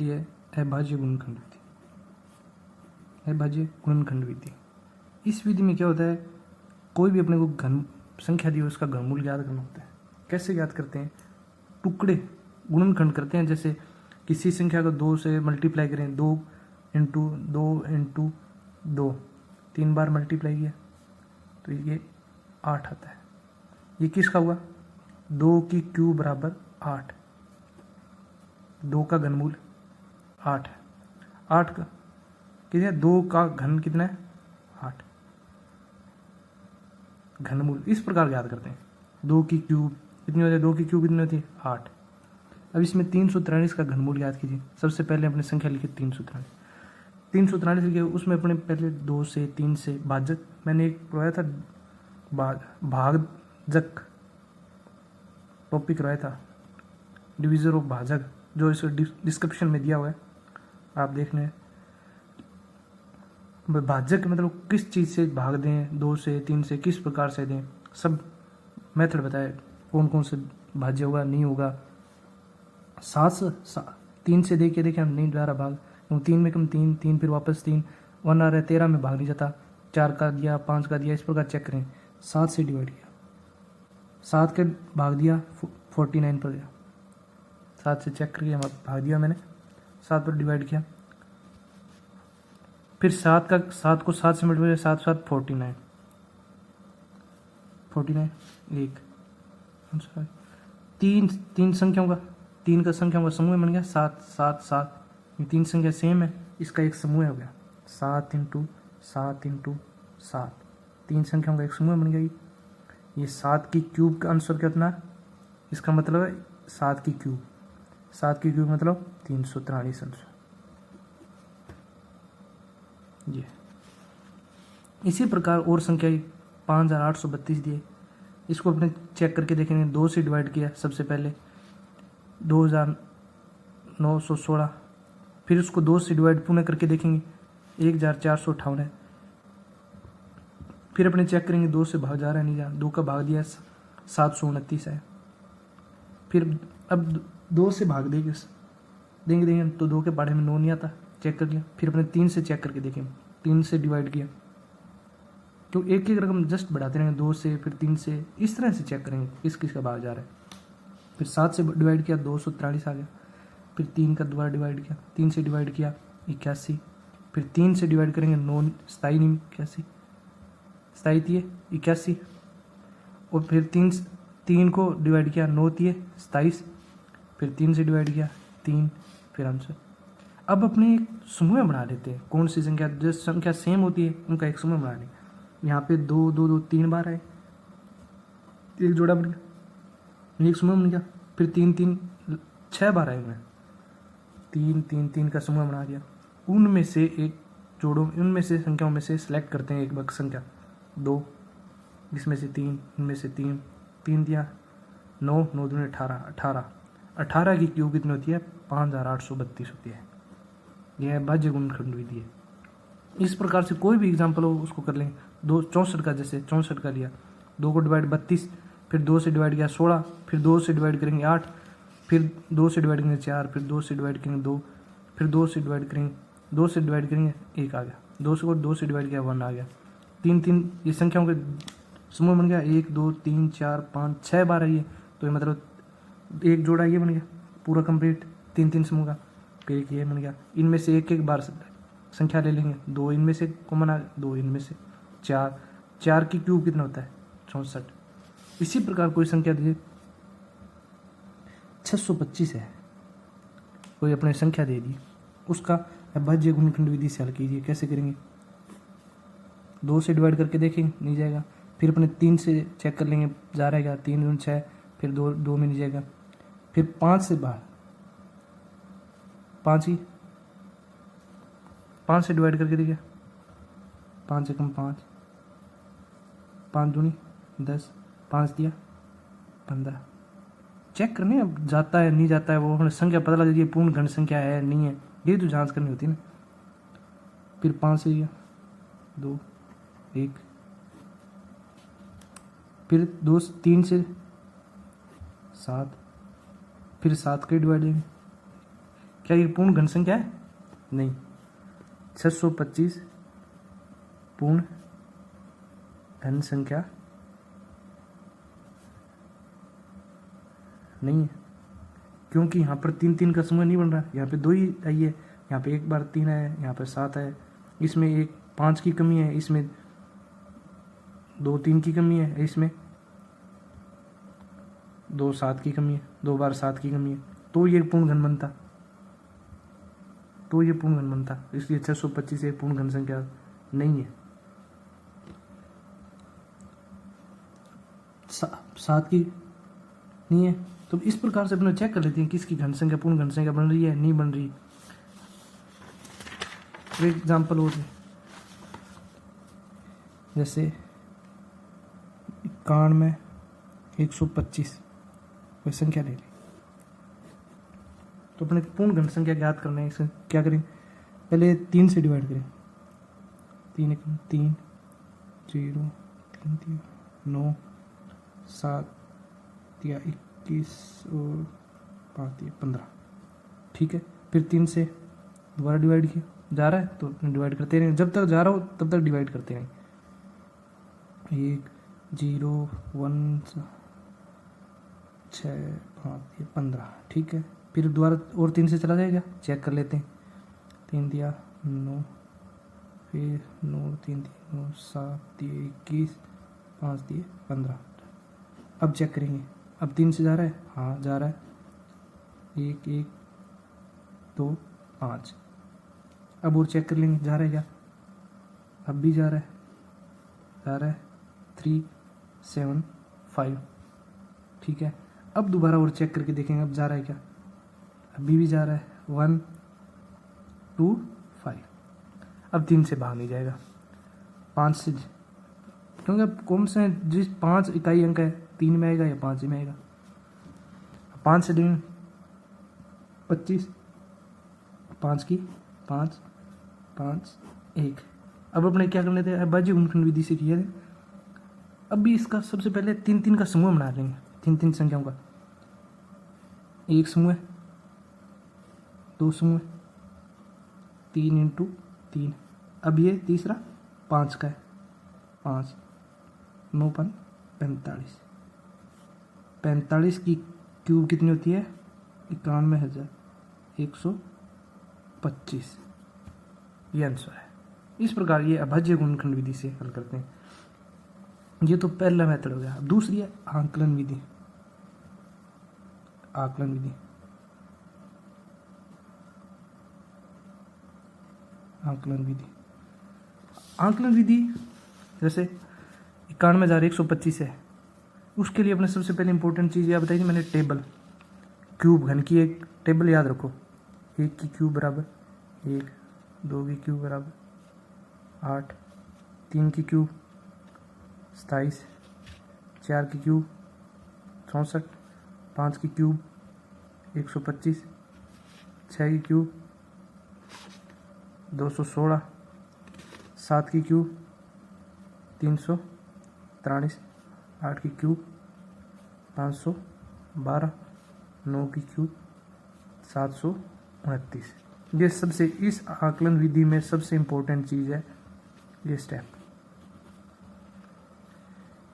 ये अभाज्य गुणनखंड विधि, अभाज्य गुणनखंड विधि। इस विधि में क्या होता है, कोई भी अपने को घन संख्या दी हो उसका घनमूल ज्ञात करना होता है। कैसे ज्ञात करते हैं, टुकड़े गुणनखंड करते हैं। जैसे किसी संख्या को 2 से मल्टीप्लाई करें, 2 इंटू 2 इंटू 2, 3 बार मल्टीप्लाई किया तो ये 8 आता है। ये किसका हुआ, 2 की क्यूब बराबर 8, 2 का घनमूल 8 है। 8 का कितना है, 2 का घन कितना है 8, घनमूल इस प्रकार याद करते हैं। 2 की क्यूब कितनी होती है, 2 की क्यूब कितनी होती है 8। अब इसमें 343 का घनमूल याद कीजिए। सबसे पहले अपने संख्या लिखी 343 लिखे, उसमें अपने पहले 2 से 3 से भाजक, मैंने एक पढ़ाया था भाजक टॉपिक करवाया था, डिविजन ऑफ भाजक, जो इस डिस्क्रिप्शन में दिया हुआ है, आप देख लें। भाजक मतलब किस चीज़ से भाग दें, 2 से 3 से किस प्रकार से दें, सब मेथड बताए, कौन कौन से भाज्य होगा नहीं होगा। 3 से देखे हम नहीं जा रहा भाग, 3 में कम 3, 3 फिर वापस 3, 1 आ रहा है, 13 में भाग नहीं जाता, 4 का दिया 5 का दिया, इस प्रकार चेक करें। 7 से डिवाइड किया, 7 के भाग दिया 49 पर गया, 7 से चेक करके भाग दिया मैंने, 7 पर डिवाइड किया, फिर 7 को 7 से मल्टीप्लाई, 7 7 49, 1 आंसर। 3 संख्याओं का, 3 का संख्याओं का समूह बन गया 7 7 7। ये 3 संख्या सेम है, इसका एक समूह हो गया 7 इंटू 7 इंटू 7, 3 संख्याओं का एक समूह बन गया। ये 7 की क्यूब का आंसर कितना, इसका मतलब है 7 की क्यूब, 7 की क्यूब मतलब 343 आंसर। ये इसी प्रकार और संख्या 5832 दिए, इसको अपने चेक करके देखेंगे। 2 से डिवाइड किया सबसे पहले 2916, फिर उसको 2 से डिवाइड पुनः करके देखेंगे 1458 है, फिर अपने चेक करेंगे 2 से भाग जा रहा है नहीं जा रहा, 2 का भाग दिया 729 है, फिर अब 2 से भाग देंगे तो 2 के बारे में 9 नहीं आता, चेक कर लिया। फिर अपने 3 से चेक करके देखें, 3 से डिवाइड किया तो एक एक रकम जस्ट बढ़ाते रहेंगे, 2 से फिर 3 से, इस तरह से चेक करेंगे किस किस का भाग जा रहा है। फिर 7 से डिवाइड किया 243 आ गया, फिर 3 का दोबारा डिवाइड किया, 3 से डिवाइड किया 81, फिर 3 से डिवाइड करेंगे 9 27 नहीं 81, 27 81, और फिर 3 को डिवाइड किया 9 27, फिर 3 से डिवाइड किया 3, फिर आंसर। अब अपने एक समूह बना लेते हैं, कौन सी संख्या, जो संख्या सेम होती है उनका एक समूह बना लें। यहाँ पे 2 2 2 3 बार आए, एक जोड़ा बन गया, एक समूह बन गया, फिर 3 3 6 बार आए हुए, 3 3 3 का समूह बना दिया। उनमें से एक जोड़ो, उनमें से संख्याओं में से सिलेक्ट करते हैं एक बक संख्या 2, जिसमें से 3, इनमें से 3 दिया, 9 9 दूनी 18 18 की क्यूब कितनी होती है 5832 होती है। यह अभाज्य गुणनखंड विधि है। इस प्रकार से कोई भी एग्जाम्पल हो उसको कर लें। 64 का, जैसे 64 का लिया, 2 को डिवाइड 32, फिर 2 से डिवाइड किया 16, फिर 2 से डिवाइड करेंगे 8, फिर 2 से डिवाइड करेंगे 4, फिर 2 से डिवाइड करेंगे 2, फिर 2 से डिवाइड करेंगे 1 आ गया, 2 से डिवाइड किया 1 आ गया। 3 3 ये संख्याओं के समूह बन गया, 1 2 3 4 5 6 बार है ये, तो ये मतलब एक जोड़ा ये बन गया पूरा कंप्लीट 3 3 समूह का। फिर एक ये बन गया, इनमें से एक एक बार संख्या ले लेंगे, 2 इनमें से कॉमन आ, 2 इनमें से 4 की क्यूब कितना होता है 64। इसी प्रकार कोई संख्या दीजिए 625 है, कोई अपने संख्या दे दी, उसका अभाज्य गुणनखंड विधि से हल कीजिए। कैसे करेंगे, 2 से डिवाइड करके देखेंगे नहीं जाएगा, फिर अपने 3 से चेक कर लेंगे जा रहेगा, 3 दूनी 6, फिर 2 में नहीं जाएगा, फिर 5 से बाहर 5 से डिवाइड करके देखिए, 5 से कम 5, 5 दूनी 10, 5 दिया 15, चेक करने अब जाता है नहीं जाता है, वो हमें संख्या पता लग जाए पूर्ण घन संख्या है नहीं है, ये तो जांच करनी होती है ना। फिर 5 से दिया 2 1, फिर 2 3 से 7, फिर 7 के डिवाइड देंगे क्या ये पूर्ण घन संख्या है? नहीं। 625 पूर्ण घन संख्या नहीं है, क्योंकि यहाँ पर 3 3 का समूह नहीं बन रहा। यहाँ पे 2 ही आई है, यहाँ पे एक बार 3 है, यहाँ पे 7 है, इसमें एक 5 की कमी है, इसमें 2 3 की कमी है, इसमें 2 7 की कमी है, 2 बार 7 की कमी है, तो ये पूर्ण घन बनता, तो ये पूर्ण घन बनता। इसलिए 625 एक पूर्ण घन संख्या नहीं है। 7 की नहीं है, तो इस प्रकार से अपने चेक कर लेते हैं किसकी घन संख्या पूर्ण घन संख्या बन रही है, नहीं बन रही। एक एग्जाम्पल और है, जैसे 91 125 कोई संख्या ले ली, तो अपने पूर्ण घन संख्या ज्ञात करना है। इसे क्या करें, पहले 3 से डिवाइड करें। 3 1 3 0 3 3 9 7 दिया 21 और 5 दिया 15, ठीक है। फिर 3 से दोबारा डिवाइड किया, जा रहा है तो डिवाइड करते रहें, जब तक जा रहा हो तब तक डिवाइड करते रहें। 1 0 1 6 5 15, ठीक है। फिर दोबारा और 3 से चला जाएगा, चेक कर लेते हैं। 3 दिया 9, फिर 9 3 दिए 9 7 दिए 21 5 दिए 15। अब चेक करेंगे, अब 3 से जा रहा है, हाँ जा रहा है। 1 1 2 5। अब और चेक कर लेंगे, जा रहा है क्या, अब भी जा रहा है 3 7 5, ठीक है। अब दोबारा और चेक करके देखेंगे, अब जा रहा है क्या, अभी भी जा रहा है 1 2 5। अब 3 से भाग नहीं जाएगा, 5 से, क्योंकि अब कौन से जिस 5 इकाई अंक है, 3 में आएगा या 5 में आएगा। 5 से डिवाइड 25, 5 की 5 5 1। अब अपने क्या कर लेते हैं, अविभाज्य गुणनखंड विधि से किया है। अब भी इसका सबसे पहले 3 3 का समूह बना लेंगे, 3 3 संख्याओं का। एक समूह, 2 समूह, 3 × 3। अब ये तीसरा 5 का है, 5 9 5 45। 45 की क्यूब कितनी होती है, 91,125। ये आंसर है। इस प्रकार ये अभाज्य गुणनखंड विधि से हल करते हैं। ये तो पहला मेथड हो गया। अब दूसरी है आकलन विधि। आकलन विधि, आकलन विधि, आकलन विधि जैसे 91,125 है, उसके लिए अपने सबसे पहले इंपॉर्टेंट चीज़ यह बताई थी मैंने, टेबल। क्यूब घन की एक टेबल याद रखो। 1 की क्यूब बराबर 1, 2 की क्यूब बराबर 8, 3 की क्यूब 27, 4 की क्यूब 64, 5 की क्यूब 125, 6 की क्यूब 216, 7 की क्यूब 343, 8 की क्यूब 512, 9 की क्यूब 729। ये सबसे, इस आकलन विधि में सबसे इम्पोर्टेंट चीज़ है ये स्टेप,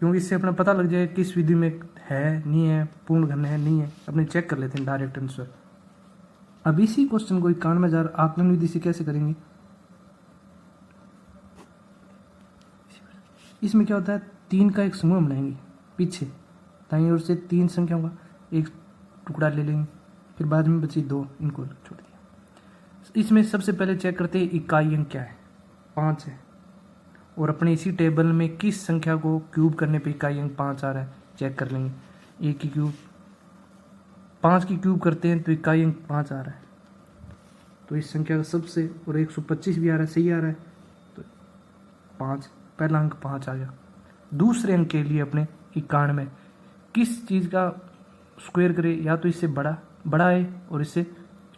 क्योंकि इससे अपना पता लग जाए किस विधि में है, नहीं है, पूर्ण घन है, नहीं है, अपने चेक कर लेते हैं डायरेक्ट आंसर। अब इसी क्वेश्चन को 91,000 आकलन विधि से कैसे करेंगे। इसमें क्या होता है, 3 का एक समूह बनाएंगे पीछे, दाईं ओर से 3 संख्याओं का एक टुकड़ा ले लेंगे, फिर बाद में बची 2, इनको छोड़ दिया। इसमें सबसे पहले चेक करते हैं इकाई अंक क्या है, 5 है, और अपने इसी टेबल में किस संख्या को क्यूब करने पे इकाई अंक 5 आ रहा है चेक कर लेंगे। 1 की क्यूब 5 की क्यूब करते हैं तो इकाई अंक 5 आ रहा है, तो इस संख्या का सबसे, और 125 भी आ रहा है, सही आ रहा है, तो 5, पहला अंक 5 आ गया। दूसरे अंक के लिए अपने 91 किस चीज़ का स्क्वायर करें, या तो इससे बड़ा है और इससे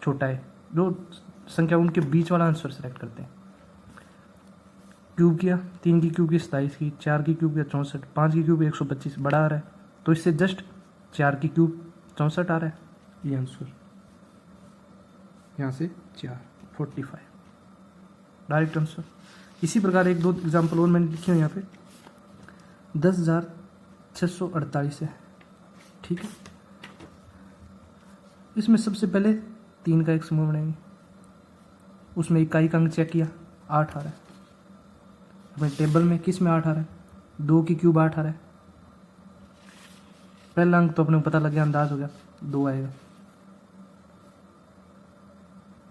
छोटा है, जो संख्या उनके बीच वाला आंसर सेलेक्ट करते हैं। क्यूब किया, 3 की क्यूब की 27 की, 4 की क्यूब किया 64, 5 की क्यूब 125, बड़ा आ रहा है, तो इससे जस्ट 4 की क्यूब 64 आ रहा है, ये आंसर। यहाँ से 4 45 डायरेक्ट आंसर। इसी प्रकार एक दो एग्जाम्पल और मैंने लिखे हैं यहाँ पे 10,648 है, ठीक है। इसमें सबसे पहले 3 का एक समूह बनाएंगे, उसमें इकाई का अंक चेक किया 8 आ रहा है। अपने टेबल में किस में 8 आ रहा है, 2 की क्यूब 8 आ रहा है। पहला अंक तो अपने को पता लग गया, अंदाज हो गया 2 आएगा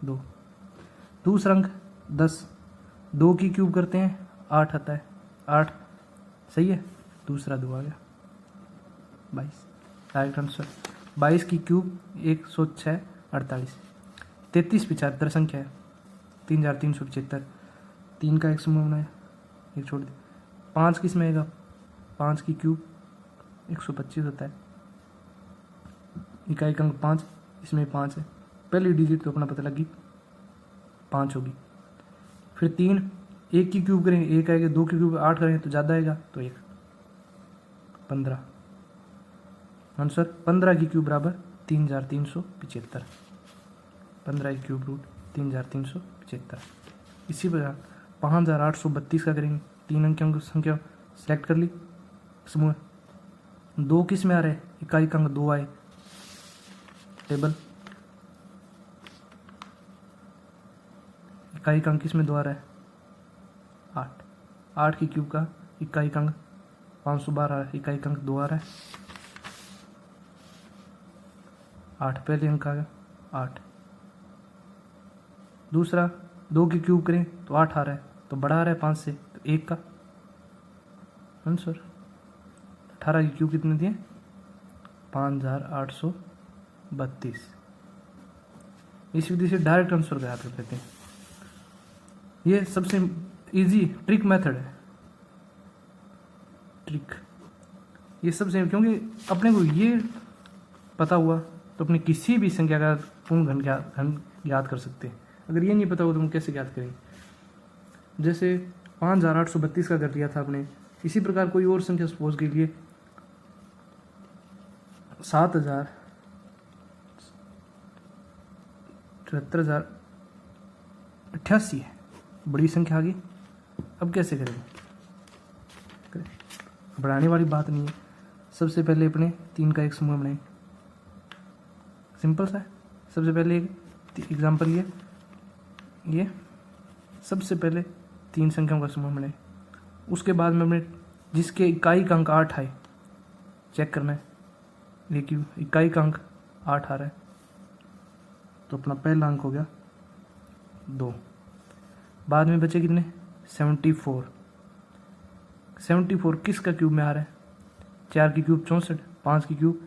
2। दूसरा अंक 10, 2 की क्यूब करते हैं 8 आता है 8, सही है। दूसरा 2 आ गया 22 डायरेक्ट आंसर। 22 की क्यूब 106 48। 33 75 संख्या है 3375। 3 का एक समूह बनाया, एक छोड़ दिया। 5 किस में आएगा, 5 की क्यूब 125 होता है। इकाई का अंक 5, इसमें 5 है। पहली डिजिट तो अपना पता लगी 5 होगी। फिर 3, 1 की क्यूब करेंगे 1 आएगा, 2 की क्यूब 8 करेंगे तो ज़्यादा आएगा तो 1 15 आंसर। 15 की क्यूब बराबर 3375। 15 की क्यूब रूट 3375। इसी प्रकार 5832 का करेंगे। 3 अंकों की संख्या सिलेक्ट कर ली समूह। 2 किस में आ रहा है, इकाई का अंक 2 आए, टेबल इकाई का अंक किस में 2 आ रहा है 8। 8 की क्यूब का इकाई का अंक 512 आ रहा है, इकाई का अंक 2 आ रहा है 8, पहले अंक आ गया 8। दूसरा 2 की क्यूब करें तो 8 आ रहा है, तो बड़ा आ रहा है 5 से, तो 1 का आंसर। 18 की क्यूब कितने दिए 5832। इस विधि से डायरेक्ट आंसर का याद कर लेते हैं। ये सबसे इजी ट्रिक मेथड है, ट्रिक ये सबसे, क्योंकि अपने को ये पता हुआ तो अपने किसी भी संख्या का पूर्ण घन याद कर सकते हैं। अगर ये नहीं पता हो तो हम कैसे याद करेंगे। जैसे 5832 का कर लिया था आपने, इसी प्रकार कोई और संख्या सपोज के लिए 7,73,88 है, बड़ी संख्या आ गई। अब कैसे करेंगे, बढ़ाने वाली बात नहीं है। सबसे पहले अपने 3 का एक समूह बनाएं, सिंपल सा है। सबसे पहले एक एग्जाम्पल ये सबसे पहले 3 संख्याओं का समूह बनाएं। उसके बाद में अपने जिसके इकाई का अंक 8 आए चेक करना है। देखिए इकाई का अंक 8 आ रहा है, तो अपना पहला अंक हो गया 2। बाद में बचे कितने 74। 74 किसका क्यूब में आ रहा है, 4 की क्यूब 64, 5 की क्यूब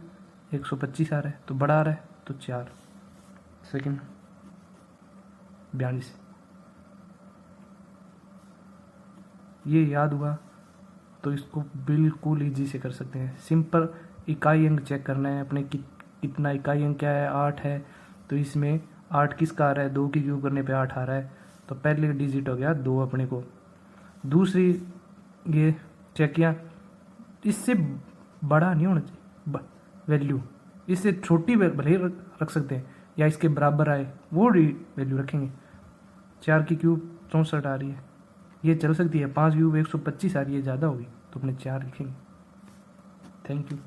125 आ रहा है, तो बड़ा आ रहा है तो 4 सेकेंड 42। ये याद हुआ तो इसको बिल्कुल इजी से कर सकते हैं। सिंपल इकाई अंक चेक करना है अपने कितना इकाई अंक क्या है 8 है, तो इसमें 8 किसका आ रहा है, 2 की क्यूब करने पे 8 आ रहा है, तो पहले डिजिट हो गया 2 अपने को। दूसरी ये चेक किया, इससे बड़ा नहीं होना चाहिए वैल्यू, इससे छोटी भले रख सकते हैं या इसके बराबर आए वो वैल्यू रखेंगे। 4 की क्यूब 64 आ रही है, ये चल सकती है। 5 क्यूब 125 आ रही है, ज़्यादा होगी तो अपने 4 लिखेंगे। Thank you.